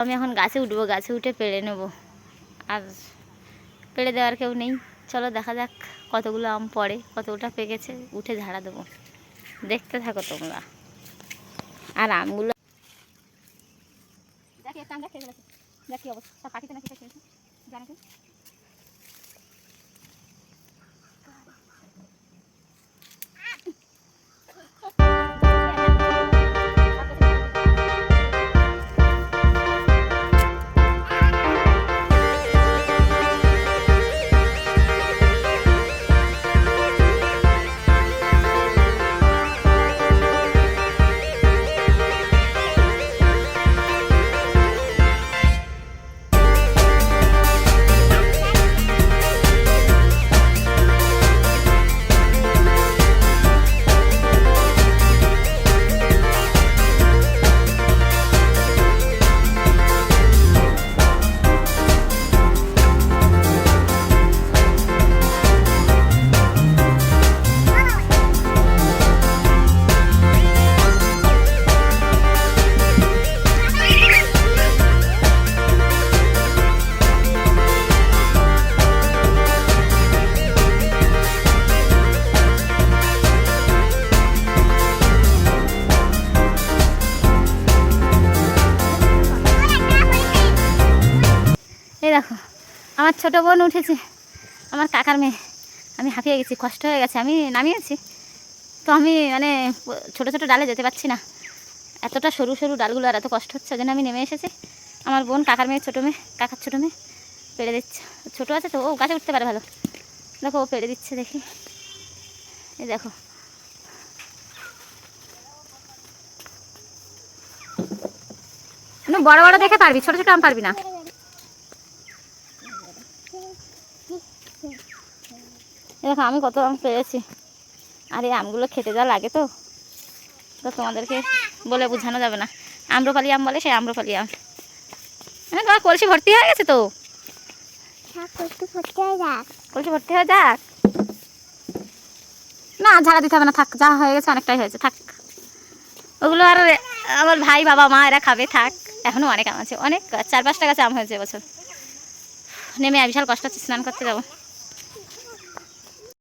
আমি এখন গাছে উঠবো, গাছে উঠে পেড়ে নেব। আর পেড়ে দেওয়ার কেউ নেই, চলো দেখা যাক কতগুলো আম পড়ে, কতটা পেকেছে, উঠে ঝাড়া দেবো। দেখতে থাকো তোমরা। আর আমগুলো দেখি অবস্থা, পাখিতে নাকি খেয়েছে জানো কি? এই দেখো আমার ছোট বোন উঠেছে, আমার কাকার মেয়ে। আমি হাঁপিয়ে গেছি, কষ্ট হয়ে গেছে, আমি নামিয়েছি তো আমি মানে ছোট ছোট ডালে যেতে পারছি না, এতটা সরু সরু ডালগুলো আর এত কষ্ট হচ্ছে, ওই জন্য আমি নেমে এসেছি। আমার বোন কাকার মেয়ে, ছোটো মেয়ে, কাকার ছোটো মেয়ে পেড়ে দিচ্ছে। ছোটো আছে তো, ও গাছে উঠতে পারে ভালো। দেখো ও পেড়ে দিচ্ছে, দেখি এই দেখো। বড় বড় দেখে পারবি, ছোট ছোট আম পারবি না। দেখো আমি কত আম পেয়েছি, আর এই আমগুলো খেতে যা লাগে তো তোমাদেরকে বলে বোঝানো যাবে না। আম্রপালি আম বলে, সেই আম্রপালি আম। হ্যাঁ তোমার কলসি ভর্তি হয়ে গেছে তো, কলসি ভর্তি হয়ে যাক। না ঝাড়া দিতে হবে না, থাক, যা হয়ে গেছে অনেকটাই হয়েছে, থাক। ওগুলো আর আমার ভাই, বাবা, মা এরা খাবে, থাক। এখনো অনেক আম আছে, অনেক 4-5টা গাছে আম হয়েছে এবছর। নেমে বিশাল কষ্ট হচ্ছে, স্নান করতে যাবো।